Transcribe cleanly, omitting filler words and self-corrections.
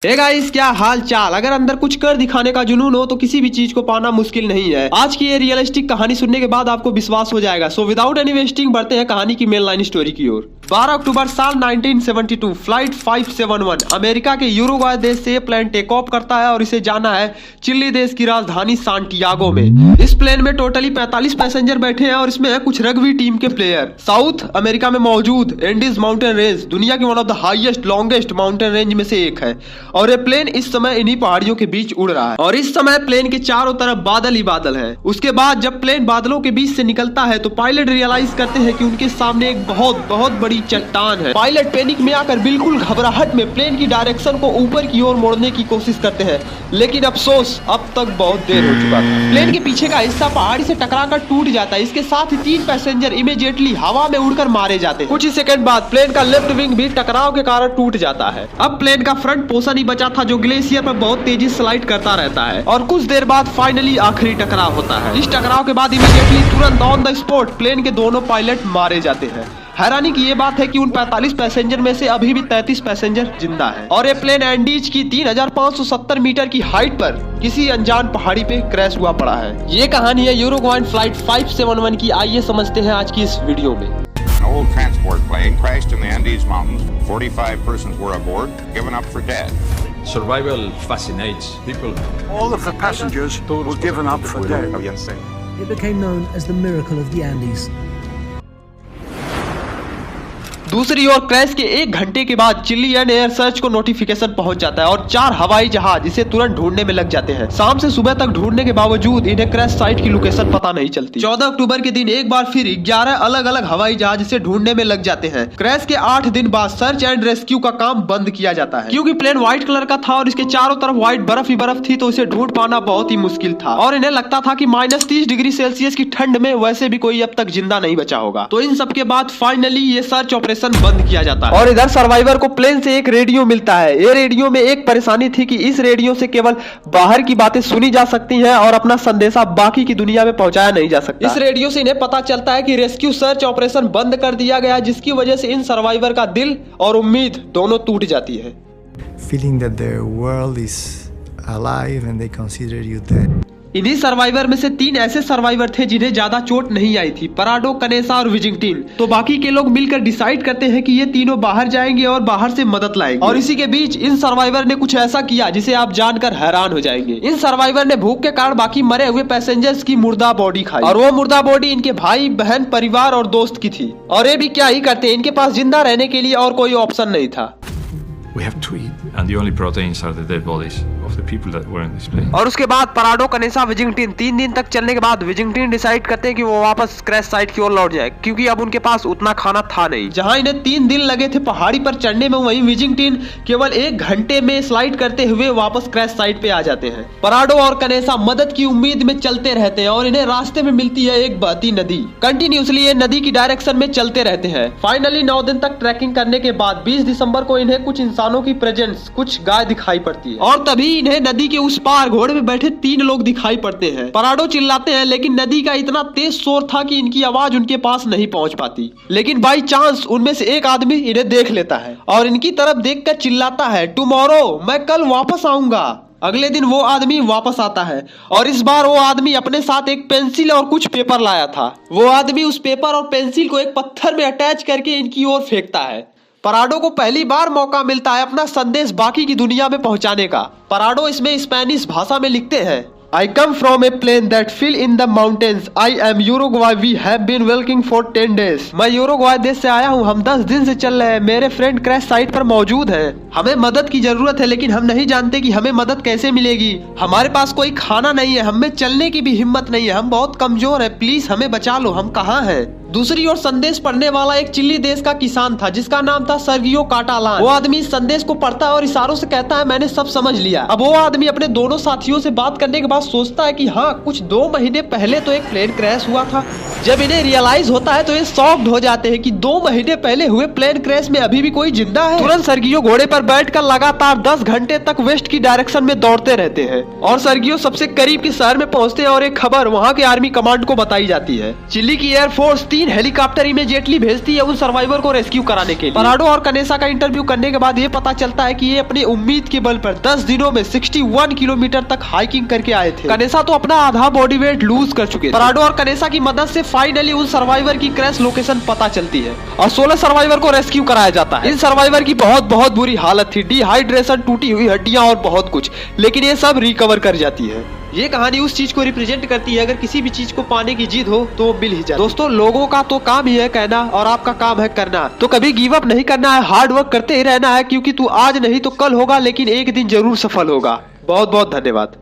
Hey guys, क्या हाल चाल। अगर अंदर कुछ कर दिखाने का जुनून हो तो किसी भी चीज को पाना मुश्किल नहीं है। आज की ये रियलिस्टिक कहानी सुनने के बाद आपको विश्वास हो जाएगा। सो विदाउट एनी वेस्टिंग बढ़ते हैं कहानी की मेन लाइन स्टोरी की ओर। 12 अक्टूबर साल 1972 फ्लाइट 571 अमेरिका के यूरुग्वाय देश से प्लेन टेक ऑफ करता है और इसे जाना है चिली देश की राजधानी सांटियागो में। इस प्लेन में टोटली 45 पैसेंजर बैठे हैं और इसमें है कुछ रग्बी टीम के प्लेयर। साउथ अमेरिका में मौजूद एंडीज माउंटेन रेंज दुनिया की one of the highest longest mountain range में से एक है और ये प्लेन इस समय इन्हीं पहाड़ियों के बीच उड़ रहा है और इस समय प्लेन के चारों तरफ बादल ही बादल है। उसके बाद जब प्लेन बादलों के बीच से निकलता है तो पायलट रियलाइज करते हैं कि उनके सामने एक बहुत बहुत बड़ी चट्टान है। पायलट पैनिक में आकर बिल्कुल घबराहट में प्लेन की डायरेक्शन को ऊपर की ओर मोड़ने की कोशिश करते हैं, लेकिन अफसोस अब तक बहुत देर हो चुका था। प्लेन के पीछे का हिस्सा पहाड़ी से टकराकर टूट जाता है। इसके साथ ही 3 पैसेंजर इमीडिएटली हवा में उड़कर मारे जाते हैं। कुछ ही सेकंड बाद प्लेन का लेफ्ट विंग भी टकराव के कारण टूट जाता है। अब प्लेन का फ्रंट पोर्शन ही बचा था जो ग्लेशियर पर बहुत तेजी स्लाइड करता रहता है और कुछ देर बाद फाइनली आखिरी टकराव होता है। इस टकराव के बाद इमीडिएटली तुरंत ऑन द स्पॉट प्लेन के दोनों पायलट मारे जाते हैं। हैरानी की ये बात है कि उन 45 पैसेंजर में से अभी भी 33 पैसेंजर जिंदा हैं और ये प्लेन एंडीज की 3570 मीटर की हाइट पर किसी अनजान पहाड़ी पे क्रैश हुआ पड़ा है। ये कहानी है यूरुग्वाय फ्लाइट 571 की। आइए समझते हैं आज की इस वीडियो में। An old transport plane crashed in the Andes Mountains. 45 persons were aboard, given up for dead. Survival fascinates people. All of the passengers were given up for dead. It became known as the Miracle of the Andes. दूसरी ओर crash के 1 घंटे के बाद chilli and air search को notification पहुंच जाता है और 4 हवाई जहाज इसे तुरंत ढूंढने में लग जाते हैं। शाम से सुबह तक ढूंढने के बावजूद इन्हें क्रैश साइट की लोकेशन पता नहीं चलती। 14 अक्टूबर के दिन एक बार फिर 11 अलग अलग हवाई जहाज इसे ढूंढने में लग जाते हैं। क्रैश के 8 दिन बाद सर्च एंड रेस्क्यू का काम बंद किया जाता है क्योंकि प्लेन व्हाइट कलर का था और इसके चारों तरफ व्हाइट बर्फ ही बर्फ थी, तो इसे ढूंढ पाना बहुत ही मुश्किल था और इन्हें लगता था कि -30 डिग्री सेल्सियस की ठंड में वैसे भी कोई अब तक जिंदा नहीं बचा होगा। तो इन सब के बाद फाइनली ये सर्च ऑपरेशन बंद किया जाता है और इधर सर्वाइवर को प्लेन से एक रेडियो मिलता है। ये रेडियो में एक परेशानी थी कि इस रेडियो से केवल बाहर की बातें सुनी जा सकती हैं और अपना संदेशा बाकी की दुनिया में पहुंचाया नहीं जा सकता। इस रेडियो से इन्हें पता चलता है कि रेस्क्यू सर्च ऑपरेशन बंद कर दिया गया, जिसकी वजह से इन सर्वाइवर का दिल और उम्मीद दोनों टूट जाती है। Feeling that their world is alive and they consider you dead. इन्हीं सर्वाइवर में से 3 ऐसे सर्वाइवर थे जिन्हें ज्यादा चोट नहीं आई थी, पराडो, कनेसा और विजिंगटिन। तो बाकी के लोग मिलकर डिसाइड करते हैं कि ये तीनों बाहर जाएंगे और बाहर से मदद लाएंगे और इसी के बीच इन सर्वाइवर ने कुछ ऐसा किया जिसे आप जानकर हैरान हो जाएंगे। इन सर्वाइवर ने भूख के कारण बाकी मरे हुए पैसेंजर्स की मुर्दा बॉडी खाई और वो मुर्दा बॉडी इनके भाई बहन परिवार और दोस्त की थी और ये भी क्या ही करते, इनके पास जिंदा रहने के लिए और कोई ऑप्शन नहीं था। We have to eat, and the only proteins are the dead bodies of the people that were in this plane. और उसके बाद पराडो, कनेसा, विजिंगटिन 3 दिन तक चलने के बाद विजिंगटिन डिसाइड करते हैं कि वो वापस क्रैश साइट की ओर लौट जाए क्योंकि अब उनके पास उतना खाना था नहीं। जहां इन्हें 3 दिन लगे थे पहाड़ी पर चढ़ने में, वहीं विजिंगटिन केवल 1 घंटे में स्लाइड करते हुए वापस क्रैश साइट पे आ जाते हैं। पराडो और कनेसा मदद की उम्मीद में चलते रहते हैं और इन्हें रास्ते में मिलती है एक बहती नदी। कंटिन्यूसली ये नदी की डायरेक्शन में चलते रहते हैं। फाइनली 9 दिन तक ट्रैकिंग करने के बाद 20 दिसंबर को इन्हें कुछ इंसानों की प्रेजेंस, कुछ गाय दिखाई पड़ती है और तभी इन्हें नदी के उस पार घोड़े में बैठे 3 लोग दिखाई पड़ते हैं। पराडो चिल्लाते हैं लेकिन नदी का इतना तेज शोर था कि इनकी आवाज उनके पास नहीं पहुंच पाती, लेकिन बाई चांस उनमें से एक आदमी इन्हें देख लेता है और इनकी तरफ देखकर चिल्लाता है, टुमारो, मैं कल वापस आऊंगा। अगले दिन वो आदमी वापस आता है और इस बार वो आदमी अपने साथ एक पेंसिल और कुछ पेपर लाया था। वो आदमी उस पेपर और पेंसिल को एक पत्थर में अटैच करके इनकी ओर फेंकता है। पराडो को पहली बार मौका मिलता है अपना संदेश बाकी की दुनिया में पहुंचाने का। पराडो इसमें स्पेनिश भाषा में लिखते हैं, I come from a plane that fell in the mountains. I am Uruguay. We have been walking for 10 days. मैं यूरुग्वाय देश से आया हूँ, हम 10 दिन से चल रहे हैं। मेरे फ्रेंड क्रैश साइट पर मौजूद हैं। हमें मदद की जरूरत है लेकिन हम नहीं जानते कि हमें मदद कैसे मिलेगी। हमारे पास कोई खाना नहीं है, हमें चलने की भी हिम्मत नहीं है, हम बहुत कमजोर है, प्लीज हमें बचा लो, हम कहाँ हैं। दूसरी ओर संदेश पढ़ने वाला एक चिली देश का किसान था जिसका नाम था सर्गियो काटालान। वो आदमी इस संदेश को पढ़ता है और इशारों से कहता है, मैंने सब समझ लिया। अब वो आदमी अपने दोनों साथियों से बात करने के बाद सोचता है कि हाँ, कुछ 2 महीने पहले तो एक प्लेन क्रैश हुआ था। जब इन्हें रियलाइज होता है तो ये शॉक्ड हो जाते हैं कि 2 महीने पहले हुए प्लेन क्रैश में अभी भी कोई जिंदा है। तुरंत सर्गियो घोड़े पर बैठकर लगातार 10 घंटे तक वेस्ट की डायरेक्शन में दौड़ते रहते हैं और सर्गियो सबसे करीब के शहर में पहुंचते हैं और एक खबर वहाँ के आर्मी कमांड को बताई जाती है। चिली की एयरफोर्स 3 हेलीकॉप्टर इमीडिएटली भेजती है उन सर्वाइवर को रेस्क्यू कराने के लिए। पराडो और कनेसा का इंटरव्यू करने के बाद ये पता चलता है कि ये अपनी उम्मीद के बल पर 10 दिनों में 61 किलोमीटर तक हाइकिंग करके आए थे। कनेसा तो अपना आधा बॉडी वेट लूज कर चुके थे। पराडो और कनेसा की मदद से फाइनली उन सर्वाइवर की क्रैश लोकेशन पता चलती है और 16 सर्वाइवर को रेस्क्यू कराया जाता है। इन सर्वाइवर की बहुत बुरी हालत थी, डिहाइड्रेशन, टूटी हुई हड्डियां और बहुत कुछ, लेकिन ये सब रिकवर कर जाती है। ये कहानी उस चीज को रिप्रेजेंट करती है, अगर किसी भी चीज को पाने की जिद हो तो वो मिल ही जाए। दोस्तों, लोगों का तो काम ही है कहना और आपका काम है करना, तो कभी गिव अप नहीं करना है, हार्ड वर्क करते ही रहना है, क्योंकि तू आज नहीं तो कल होगा, लेकिन एक दिन जरूर सफल होगा। बहुत बहुत धन्यवाद।